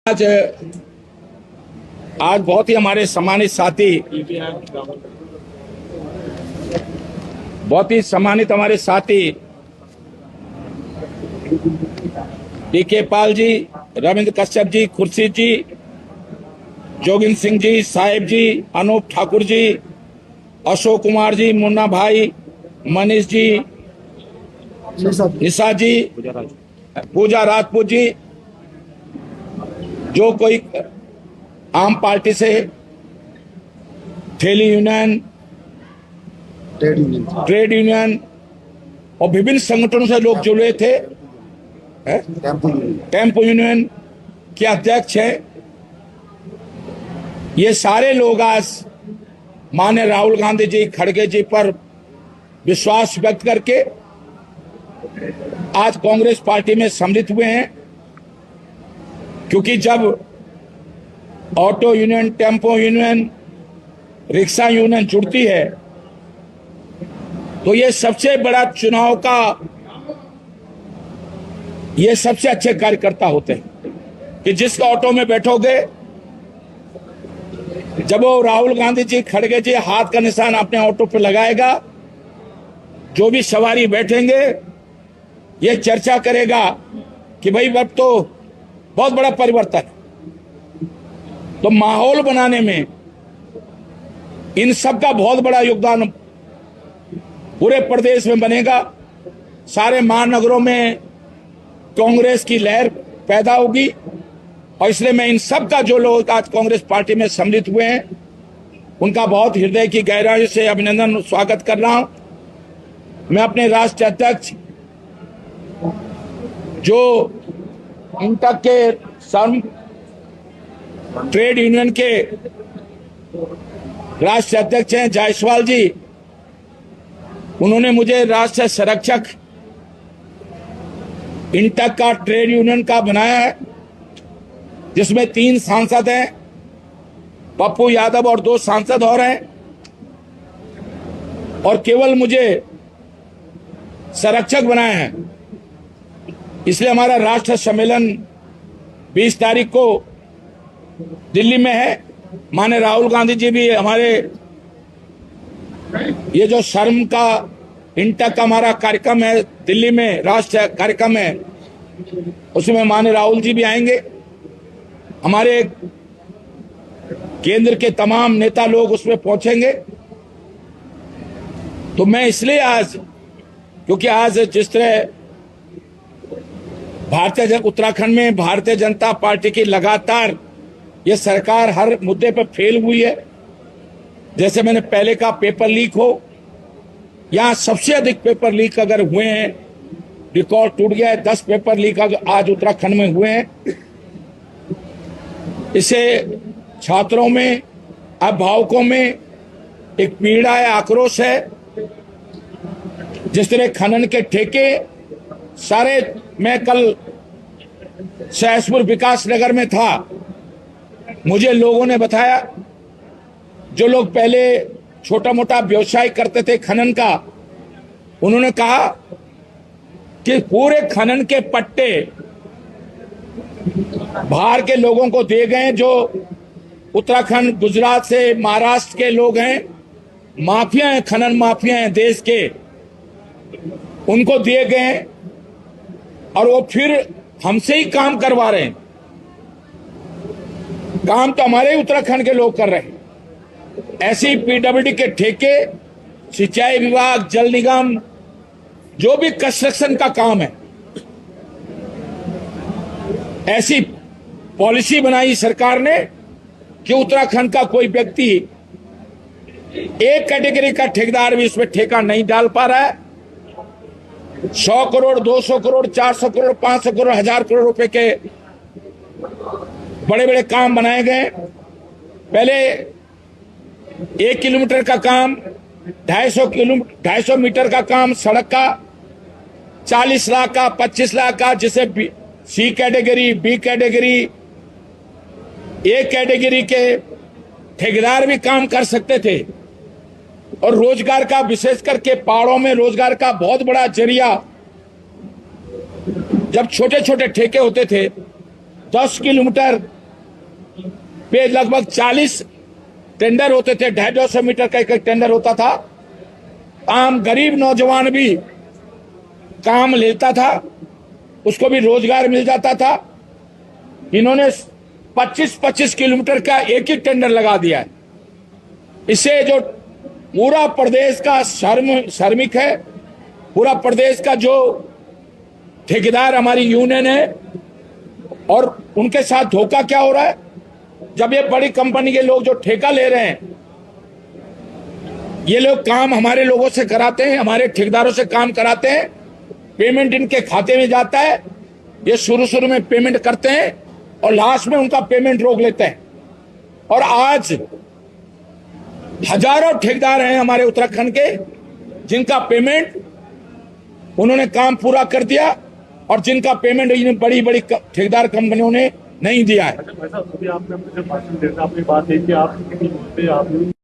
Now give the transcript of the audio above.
आज आज बहुत ही हमारे सम्मानित हमारे साथी डी.के. पाल जी, रविंद्र कश्यप जी, खुर्शीद जी, जोगिंदर सिंह जी, साहिब जी, अनूप ठाकुर जी, अशोक कुमार जी, मुन्ना भाई, मनीष जी, निशा जी, पूजा राजपूत जी, जो कोई आम पार्टी से, ठेली यूनियन, ट्रेड यूनियन और विभिन्न संगठनों से लोग जुड़े थे, टेम्पो यूनियन के अध्यक्ष है, ये सारे लोग आज माननीय राहुल गांधी जी, खड़गे जी पर विश्वास व्यक्त करके आज कांग्रेस पार्टी में सम्मिलित हुए हैं। क्योंकि जब auto union, tempo union, rickshaw union जुड़ती है तो ये सबसे बड़ा चुनाव का, ये सबसे अच्छे कार्यकर्ता होते हैं कि जिसका ऑटो में बैठोगे, जब वो राहुल गांधी जी, खड़गे जी हाथ का निशान अपने ऑटो पर लगाएगा, जो भी सवारी बैठेंगे ये चर्चा करेगा कि भाई अब तो बहुत बड़ा परिवर्तन है। तो माहौल बनाने में इन सब का बहुत बड़ा योगदान पूरे प्रदेश में बनेगा। सारे महानगरों में कांग्रेस की लहर पैदा होगी और इसलिए मैं इन सब का, जो लोग आज कांग्रेस पार्टी में सम्मिलित हुए हैं, उनका बहुत हृदय की गहराई से अभिनंदन, स्वागत कर रहा हूं। मैं अपने राष्ट्रीय अध्यक्ष, जो इंटक के सर्व ट्रेड यूनियन के राष्ट्रीय अध्यक्ष हैं, जायसवाल जी, उन्होंने मुझे राष्ट्रीय संरक्षक इंटक का, ट्रेड यूनियन का बनाया है, जिसमें 3 सांसद हैं, पप्पू यादव और 2 सांसद और हैं, और केवल मुझे संरक्षक बनाया है। इसलिए हमारा राष्ट्रीय सम्मेलन 20 तारीख को दिल्ली में है। माननीय राहुल गांधी जी भी हमारे, ये जो शर्म का इंटक का हमारा कार्यक्रम है दिल्ली में, राष्ट्रीय कार्यक्रम है, उसमें माननीय राहुल जी भी आएंगे। हमारे केंद्र के तमाम नेता लोग उसमें पहुंचेंगे। तो मैं इसलिए आज, क्योंकि आज जिस तरह उत्तराखंड में भारतीय जनता पार्टी की लगातार ये सरकार हर मुद्दे पर फेल हुई है। जैसे मैंने पहले कहा, पेपर लीक हो, यहां सबसे अधिक पेपर लीक अगर हुए हैं, रिकॉर्ड टूट गया है। 10 पेपर लीक आज उत्तराखंड में हुए हैं। इसे छात्रों में, अभिभावकों में एक पीड़ा है, आक्रोश है। जिस तरह खनन के ठेके सारे, मैं कल सहसपुर विकास नगर में था, मुझे लोगों ने बताया, जो लोग पहले छोटा मोटा व्यवसाय करते थे खनन का, उन्होंने कहा कि पूरे खनन के पट्टे बाहर के लोगों को दिए गए, जो उत्तराखंड, गुजरात से, महाराष्ट्र के लोग हैं, माफिया हैं, खनन माफिया हैं देश के, उनको दिए गए और वो फिर हमसे ही काम करवा रहे हैं। काम तो हमारे ही उत्तराखंड के लोग कर रहे हैं। ऐसी पीडब्ल्यूडी के ठेके, सिंचाई विभाग, जल निगम, जो भी कंस्ट्रक्शन का काम है, ऐसी पॉलिसी बनाई सरकार ने कि उत्तराखंड का कोई व्यक्ति, एक कैटेगरी का ठेकेदार भी इसमें ठेका नहीं डाल पा रहा है। 100 करोड़, 200 करोड़, 400 करोड़, 500 करोड़, 1000 करोड़ रुपए के बड़े बड़े काम बनाए गए। पहले 1 किलोमीटर का काम, 250 मीटर का काम सड़क का, 40 लाख का, 25 लाख का, जिसे C category, B category, A category के ठेकेदार भी काम कर सकते थे। और रोजगार का, विशेष करके पहाड़ों में रोजगार का बहुत बड़ा जरिया, जब छोटे छोटे ठेके होते थे, 10 किलोमीटर पे लगभग 40 टेंडर होते थे, 250 मीटर का एक टेंडर होता था। आम गरीब नौजवान भी काम लेता था, उसको भी रोजगार मिल जाता था। इन्होंने 25-25 किलोमीटर का एक ही टेंडर लगा दिया है। इससे जो पूरा प्रदेश का श्रमिक है, पूरा प्रदेश का जो ठेकेदार हमारी यूनियन है, और उनके साथ धोखा क्या हो रहा है, जब ये बड़ी कंपनी के लोग जो ठेका ले रहे हैं, ये लोग काम हमारे लोगों से कराते हैं, हमारे ठेकेदारों से काम कराते हैं, पेमेंट इनके खाते में जाता है, ये शुरू में पेमेंट करते हैं और लास्ट में उनका पेमेंट रोक लेते हैं। और आज हजारों ठेकेदार हैं हमारे उत्तराखंड के, जिनका पेमेंट उन्होंने काम पूरा कर दिया और जिनका पेमेंट इन बड़ी बड़ी ठेकेदार कंपनियों ने नहीं दिया है। अच्छा भाई साहब, अभी आपने अपने जब भाषण देते आपने बात है कि आप